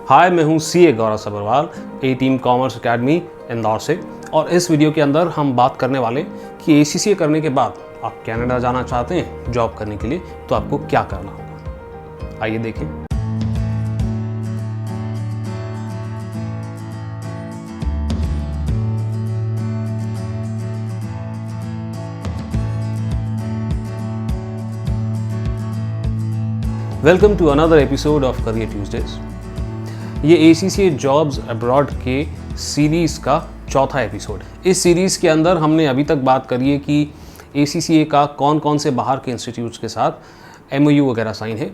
हाय, मैं हूं सीए गौरव सब्रवाल, ए team commerce academy Indore से। और इस वीडियो के अंदर हम बात करने वाले कि एसीसीए करने के बाद आप कनाडा जाना चाहते हैं जॉब करने के लिए, तो आपको क्या करना होगा। आइए देखें। Welcome to another episode of career Tuesdays. ये एसीसीए जॉब्स अब्रॉड के सीरीज़ का चौथा एपिसोड है। इस सीरीज़ के अंदर हमने अभी तक बात करी है कि एसीसीए का कौन कौन से बाहर के इंस्टीट्यूट्स के साथ एमओयू वगैरह साइन है।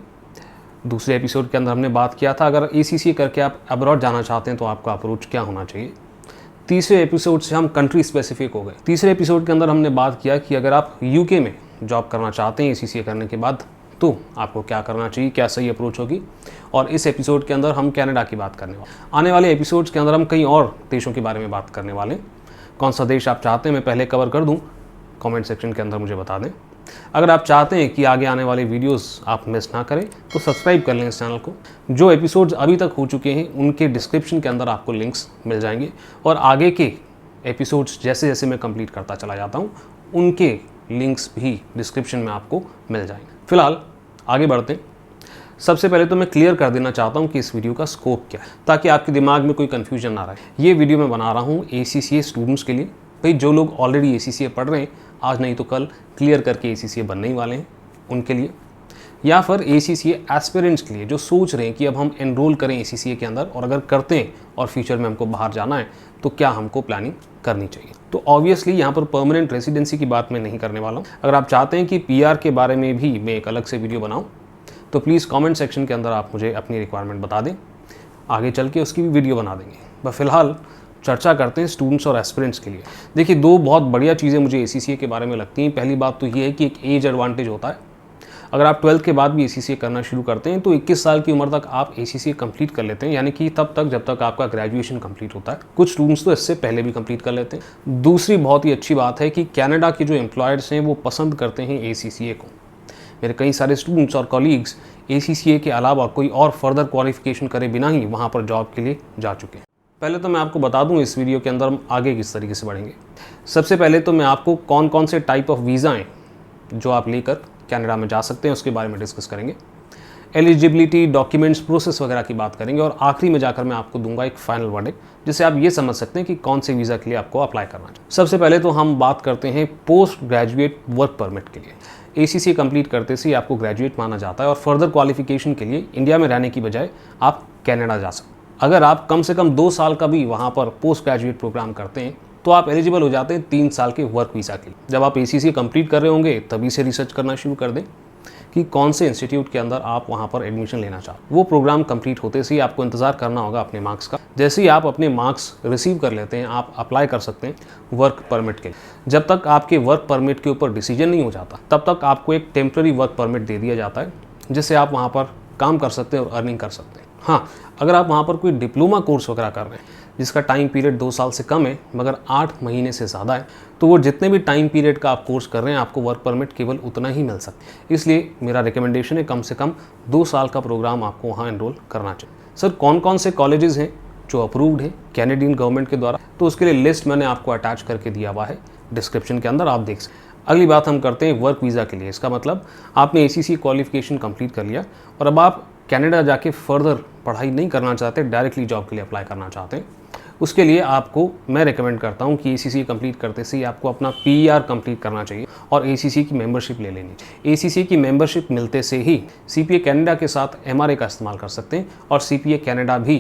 दूसरे एपिसोड के अंदर हमने बात किया था अगर एसीसीए करके आप अब्रॉड जाना चाहते हैं तो आपका अप्रोच क्या होना चाहिए। तीसरे एपिसोड से हम कंट्री स्पेसिफिक हो गए। तीसरे एपिसोड के अंदर हमने बात किया कि अगर आप यूके में जॉब करना चाहते हैं एसीसीए करने के बाद तो आपको क्या करना चाहिए, क्या सही अप्रोच होगी। और इस एपिसोड के अंदर हम कनाडा की बात करने वाले। आने वाले एपिसोड्स के अंदर हम कई और देशों के बारे में बात करने वाले। कौन सा देश आप चाहते हैं मैं पहले कवर कर दूं, कमेंट सेक्शन के अंदर मुझे बता दें। अगर आप चाहते हैं कि आगे आने वाले वीडियोस आप मिस ना करें तो सब्सक्राइब कर लें इस चैनल को। जो एपिसोड्स अभी तक हो चुके हैं उनके डिस्क्रिप्शन के अंदर आपको लिंक्स मिल जाएंगे और आगे के एपिसोड्स जैसे जैसे मैं कंप्लीट करता चला जाता हूँ उनके लिंक्स भी डिस्क्रिप्शन में आपको मिल जाएंगे। फिलहाल आगे बढ़ते हैं। सबसे पहले तो मैं क्लियर कर देना चाहता हूं कि इस वीडियो का स्कोप क्या है, ताकि आपके दिमाग में कोई कन्फ्यूजन ना रहे। ये वीडियो मैं बना रहा हूं एसीसीए स्टूडेंट्स के लिए। भाई जो लोग ऑलरेडी एसीसीए पढ़ रहे हैं, आज नहीं तो कल क्लियर करके एसीसीए बनने ही वाले हैं, उनके लिए, या फिर एसीसीए एस्पिरेंट्स के लिए जो सोच रहे हैं कि अब हम एनरोल करें एसीसीए के अंदर और अगर करते हैं और फ्यूचर में हमको बाहर जाना है तो क्या हमको प्लानिंग करनी चाहिए। तो ऑब्वियसली यहाँ पर परमानेंट रेसिडेंसी की बात मैं नहीं करने वाला हूँ। अगर आप चाहते हैं कि पीआर के बारे में भी मैं एक अलग से वीडियो बनाऊँ तो प्लीज़ कमेंट सेक्शन के अंदर आप मुझे अपनी रिक्वायरमेंट बता दें, आगे चल के उसकी भी वीडियो बना देंगे। बस फिलहाल चर्चा करते हैं स्टूडेंट्स और एस्पिरेंट्स के लिए। देखिए, दो बहुत बढ़िया चीज़ें मुझे एसीसीए के बारे में लगती हैं। पहली बात तो ये है कि एक एज एडवांटेज होता है। अगर आप 12th के बाद भी एसीसीए करना शुरू करते हैं तो 21 साल की उम्र तक आप एसीसीए कंप्लीट कर लेते हैं, यानी कि तब तक जब तक आपका ग्रेजुएशन कंप्लीट होता है। कुछ स्टूडेंट्स तो इससे पहले भी कंप्लीट कर लेते हैं। दूसरी बहुत ही अच्छी बात है कि कनाडा के जो एम्प्लॉयर्स हैं वो पसंद करते हैं एसीसीए को। मेरे कई सारे स्टूडेंट्स और कॉलीग्स एसीसीए के अलावा कोई और फर्दर क्वालिफिकेशन करे बिना ही वहाँ पर जॉब के लिए जा चुके हैं। पहले तो मैं आपको बता दूँ इस वीडियो के अंदर हम आगे किस तरीके से बढ़ेंगे। सबसे पहले तो मैं आपको कौन कौन से टाइप ऑफ वीज़ा हैं जो आप लेकर कनाडा में जा सकते हैं उसके बारे में डिस्कस करेंगे। एलिजिबिलिटी, डॉक्यूमेंट्स, प्रोसेस वगैरह की बात करेंगे और आखिरी में जाकर मैं आपको दूंगा एक फाइनल वर्डिक्ट जिससे आप ये समझ सकते हैं कि कौन से वीज़ा के लिए आपको अप्लाई करना चाहिए। सबसे पहले तो हम बात करते हैं पोस्ट ग्रेजुएट वर्क परमिट के लिए। एसीसीए कंप्लीट करते से आपको ग्रेजुएट माना जाता है और फर्दर क्वालिफिकेशन के लिए इंडिया में रहने की बजाय आप कनाडा जा सकते हैं। अगर आप कम से कम 2 साल का भी वहाँ पर पोस्ट ग्रेजुएट प्रोग्राम करते हैं तो आप एलिजिबल हो जाते हैं 3 साल के वर्क वीज़ा के लिए। जब आप एसीसीए कंप्लीट कर रहे होंगे तभी से रिसर्च करना शुरू कर दें कि कौन से इंस्टीट्यूट के अंदर आप वहाँ पर एडमिशन लेना चाहते। वो प्रोग्राम कंप्लीट होते से ही आपको इंतज़ार करना होगा अपने मार्क्स का। जैसे ही आप अपने मार्क्स रिसीव कर लेते हैं आप अप्लाई कर सकते हैं वर्क परमिट के लिए। जब तक आपके वर्क परमिट के ऊपर डिसीजन नहीं हो जाता तब तक आपको एक टेम्प्रेरी वर्क परमिट दे दिया जाता है जिससे आप वहाँ पर काम कर सकते हैं और अर्निंग कर सकते हैं। हाँ, अगर आप वहाँ पर कोई डिप्लोमा कोर्स वगैरह कर रहे हैं जिसका टाइम पीरियड 2 साल से कम है मगर 8 महीने से ज़्यादा है तो वो जितने भी टाइम पीरियड का आप कोर्स कर रहे हैं आपको वर्क परमिट केवल उतना ही मिल सकता है। इसलिए मेरा रिकमेंडेशन है कम से कम 2 साल का प्रोग्राम आपको वहाँ एनरोल करना चाहिए। सर, कौन कौन से कॉलेजेस हैं जो अप्रूव्ड हैं कैनेडियन गवर्नमेंट के द्वारा, तो उसके लिए लिस्ट मैंने आपको अटैच करके दिया हुआ है डिस्क्रिप्शन के अंदर, आप देख सकते हैं। अगली बात हम करते हैं वर्क वीज़ा के लिए। इसका मतलब आपने एसीसी क्वालिफिकेशन कंप्लीट कर लिया और अब आप कनाडा जाके फर्दर पढ़ाई नहीं करना चाहते, डायरेक्टली जॉब के लिए अप्लाई करना चाहते हैं। उसके लिए आपको मैं रिकमेंड करता हूं कि एसीसी कंप्लीट करते से ही आपको अपना पीआर कंप्लीट करना चाहिए और एसीसी की मेंबरशिप ले लेनी चाहिए। एसीसी की मेंबरशिप मिलते से ही सीपीए कनाडा के साथ एमआरए का इस्तेमाल कर सकते हैं और सीपीए कनाडा भी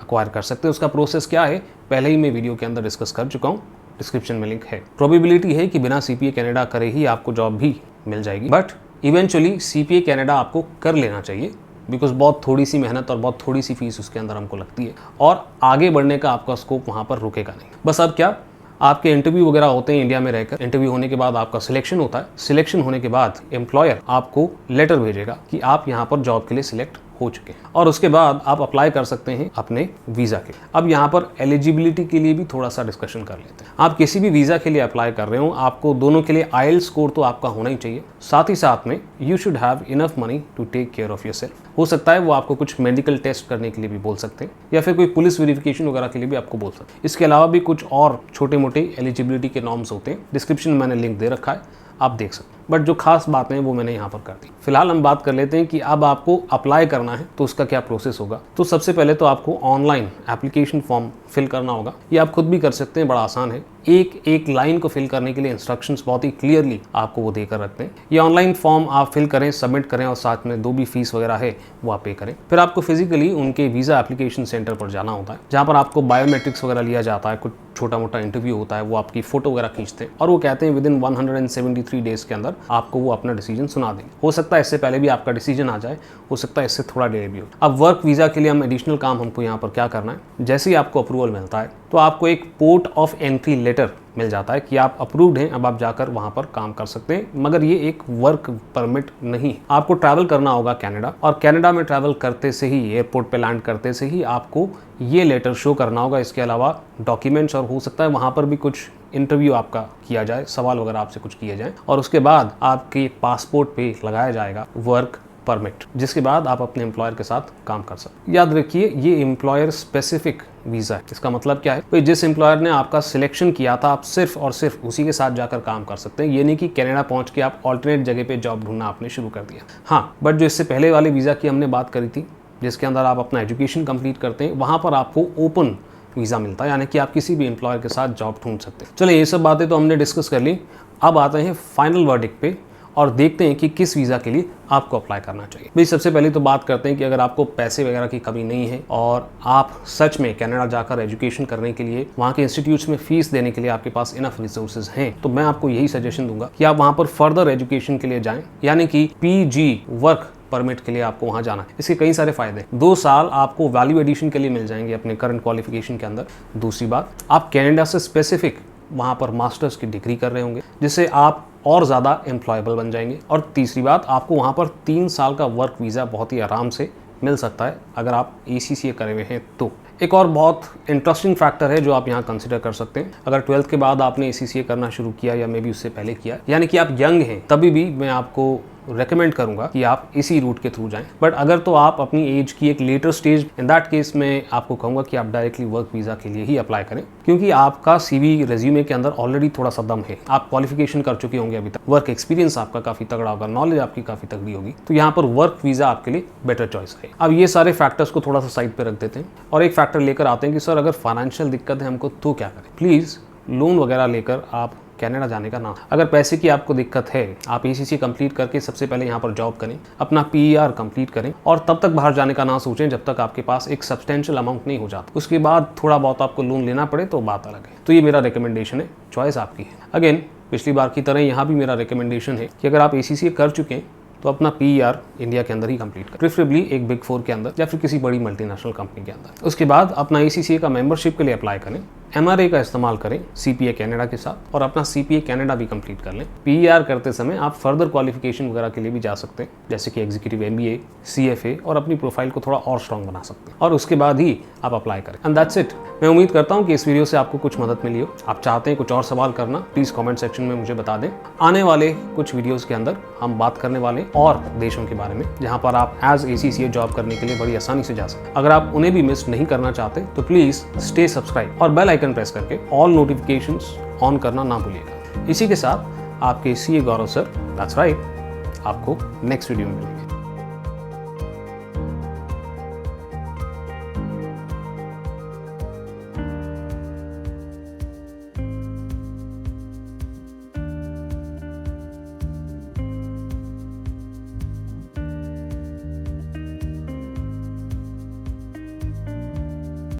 अक्वायर कर सकते हैं। उसका प्रोसेस क्या है पहले ही मैं वीडियो के अंदर डिस्कस कर चुका हूँ, डिस्क्रिप्शन में लिंक है। प्रोबेबिलिटी है कि बिना सीपीए कनाडा करे ही आपको जॉब भी मिल जाएगी, बट इवेंचुअली सीपीए कनाडा आपको कर लेना चाहिए बिकॉज बहुत थोड़ी सी मेहनत और बहुत थोड़ी सी फीस उसके अंदर हमको लगती है और आगे बढ़ने का आपका स्कोप वहाँ पर रुकेगा नहीं। बस अब क्या, आपके इंटरव्यू वगैरह होते हैं इंडिया में रहकर। इंटरव्यू होने के बाद आपका सिलेक्शन होता है। सिलेक्शन होने के बाद एम्प्लॉयर आपको लेटर भेजेगा कि आप यहाँ पर जॉब के लिए सिलेक्ट हो चुके हैं और उसके बाद आप अप्लाई कर सकते हैं अपने वीज़ा के। अब यहाँ पर एलिजिबिलिटी के लिए भी थोड़ा सा डिस्कशन कर लेते हैं। आप किसी भी वीज़ा के लिए अप्लाई कर रहे हो, आपको दोनों के लिए IELTS स्कोर तो आपका होना ही चाहिए। साथ ही साथ में you should have enough money to take care of yourself. हो सकता है वो आपको कुछ मेडिकल टेस्ट करने के लिए भी बोल सकते हैं या फिर कोई पुलिस वेरिफिकेशन वगैरह के लिए भी आपको बोल सकते हैं। इसके अलावा भी कुछ और छोटे मोटे एलिजिबिलिटी के नॉर्म्स होते हैं, डिस्क्रिप्शन में मैंने लिंक दे रखा है, आप देख सकते हैं। बट जो खास बातें हैं वो मैंने यहाँ पर कर दी। फिलहाल हम बात कर लेते हैं कि अब आपको अप्लाई करना है तो उसका क्या प्रोसेस होगा। तो सबसे पहले तो आपको ऑनलाइन एप्लीकेशन फॉर्म फिल करना होगा। ये आप खुद भी कर सकते हैं, बड़ा आसान है। एक लाइन को फिल करने के लिए इंस्ट्रक्शंस बहुत ही क्लियरली आपको वो देकर रखते हैं। ये ऑनलाइन फॉर्म आप फिल करें, सबमिट करें और साथ में जो भी फीस वगैरह है वो आप पे करें। फिर आपको फिजिकली उनके वीज़ा एप्लीकेशन सेंटर पर जाना होता है, जहाँ पर आपको बायोमेट्रिक्स वगैरह लिया जाता है, कुछ छोटा मोटा इंटरव्यू होता है, वो आपकी फोटो वगैरह खींचते हैं और वो कहते हैं विदिन 173 डेज के अंदर आपको वो अपना डिसीजन सुना देंगे। हो सकता है इससे पहले भी आपका डिसीजन आ जाए, हो सकता है इससे थोड़ा देर भी हो। अब वर्क वीज़ा के लिए हम एडिशनल काम हमको यहाँ पर क्या करना है, जैसे ही आपको अप्रूवल मिलता है तो आपको एक पोर्ट ऑफ एंट्री लेटर मिल जाता है कि आप अप्रूव्ड हैं, अब आप जाकर वहाँ पर काम कर सकते हैं। मगर ये एक वर्क परमिट नहीं है। आपको ट्रैवल करना होगा कनाडा, और कनाडा में ट्रैवल करते से ही, एयरपोर्ट पे लैंड करते से ही आपको ये लेटर शो करना होगा। इसके अलावा डॉक्यूमेंट्स, और हो सकता है वहाँ पर भी कुछ इंटरव्यू आपका किया जाए, सवाल वगैरह आपसे कुछ किए जाए, और उसके बाद आपके पासपोर्ट पे लगाया जाएगा वर्क परमिट, जिसके बाद आप अपने एम्प्लॉयर के साथ काम कर सकते हैं। याद रखिए ये एम्प्लॉयर स्पेसिफिक वीज़ा है। इसका मतलब क्या है, भाई जिस एम्प्लॉयर ने आपका सिलेक्शन किया था आप सिर्फ और सिर्फ उसी के साथ जाकर काम कर सकते हैं। ये नहीं कि कनाडा पहुंच के आप ऑल्टरनेट जगह पे जॉब ढूंढना आपने शुरू कर दिया। हाँ, बट जो इससे पहले वाले वीज़ा की हमने बात करी थी, जिसके अंदर आप अपना एजुकेशन कंप्लीट करते हैं, वहाँ पर आपको ओपन वीज़ा मिलता है, यानी कि आप किसी भी एम्प्लॉयर के साथ जॉब ढूंढ सकते हैं। चलिए, ये सब बातें तो हमने डिस्कस कर ली। अब आते हैं फाइनल वर्डिक्ट पे और देखते हैं कि किस वीज़ा के लिए आपको अप्लाई करना चाहिए। भाई सबसे पहले तो बात करते हैं कि अगर आपको पैसे वगैरह की कमी नहीं है और आप सच में कनाडा जाकर एजुकेशन करने के लिए, वहाँ के इंस्टीट्यूट्स में फीस देने के लिए आपके पास इनफ रिसोर्सेज हैं, तो मैं आपको यही सजेशन दूंगा कि आप वहाँ पर फर्दर एजुकेशन के लिए जाएं, यानी कि PG वर्क परमिट के लिए आपको वहाँ जाना है। इसके कई सारे फायदे, 2 साल आपको वैल्यू एडिशन के लिए मिल जाएंगे अपने करंट क्वालिफिकेशन के अंदर। दूसरी बात, आप कनाडा से स्पेसिफिक वहाँ पर मास्टर्स की डिग्री कर रहे होंगे, जिससे आप और ज़्यादा एम्प्लॉयबल बन जाएंगे। और तीसरी बात, आपको वहाँ पर 3 साल का वर्क वीज़ा बहुत ही आराम से मिल सकता है अगर आप ACCA करे हुए हैं तो। एक और बहुत इंटरेस्टिंग फैक्टर है जो आप यहाँ कंसिडर कर सकते हैं। अगर 12th के बाद आपने ACCA करना शुरू किया या मे बी उससे पहले किया, यानी कि आप यंग हैं, तभी भी मैं आपको रेकमेंड करूंगा कि आप इसी रूट के थ्रू जाएं। बट अगर तो आप अपनी एज की एक later stage, in that case मैं आपको कहूंगा कि आप डायरेक्टली वर्क वीज़ा के लिए ही अप्लाई करें, क्योंकि आपका CV रेज्यूमे के अंदर ऑलरेडी थोड़ा सा दम है। आप क्वालिफिकेशन कर चुके होंगे अभी तक, वर्क एक्सपीरियंस आपका काफ़ी तगड़ा होगा, नॉलेज आपकी काफ़ी तगड़ी होगी, तो यहाँ पर वर्क वीज़ा आपके लिए बेटर चॉइस है। अब ये सारे फैक्टर्स को थोड़ा सा साइड पर रख देते हैं और एक फैक्टर लेकर आते हैं कि सर अगर फाइनेंशियल दिक्कत है हमको तो क्या करें। प्लीज़ लोन वगैरह लेकर आप कनाडा जाने का ना, अगर पैसे की आपको दिक्कत है, आप ACCA कंप्लीट करके सबसे पहले यहाँ पर जॉब करें, अपना PER कंप्लीट करें और तब तक बाहर जाने का ना सोचें जब तक आपके पास एक सब्सटेंशियल अमाउंट नहीं हो जाता। उसके बाद थोड़ा बहुत आपको लोन लेना पड़े तो बात अलग है। तो ये मेरा रिकमेंडेशन है, चॉइस आपकी है। अगेन पिछली बार की तरह यहाँ भी मेरा रिकमेंडेशन है कि अगर आप ACCA कर चुके हैं तो अपना PER इंडिया के अंदर ही कंप्लीट करें, प्रेफरेबली एक बिग 4 के अंदर या फिर किसी बड़ी मल्टीनेशनल कंपनी के अंदर। उसके बाद अपना ACCA का मेंबरशिप के लिए अप्लाई करें, MRA का इस्तेमाल करें CPA कनाडा के साथ और अपना CPA कनाडा भी कंप्लीट कर लें। PER करते समय आप फर्दर क्वालिफिकेशन वगैरह के लिए भी जा सकते हैं, जैसे कि एग्जीक्यूटिव MBA, CFA, और अपनी प्रोफाइल को थोड़ा और स्ट्रॉन्ग बना सकते हैं और उसके बाद ही आप अप्लाई करें। And that's it. मैं उम्मीद करता हूँ कि इस वीडियो से आपको कुछ मदद मिली हो। आप चाहते हैं कुछ और सवाल करना, प्लीज़ कॉमेंट सेक्शन में मुझे बता दें। आने वाले कुछ वीडियोज़ के अंदर हम बात करने वाले और देशों के बारे में जहाँ पर आप एज ACCA जॉब करने के लिए बड़ी आसानी से जा सकते हैं। अगर आप उन्हें भी मिस नहीं करना चाहते तो प्लीज़ स्टे सब्सक्राइब और बेल आइकन प्रेस करके ऑल नोटिफिकेशंस ऑन करना ना भूलिएगा। इसी के साथ आपके CA Gaurav sir, that's right, आपको नेक्स्ट वीडियो में मिलेंगे।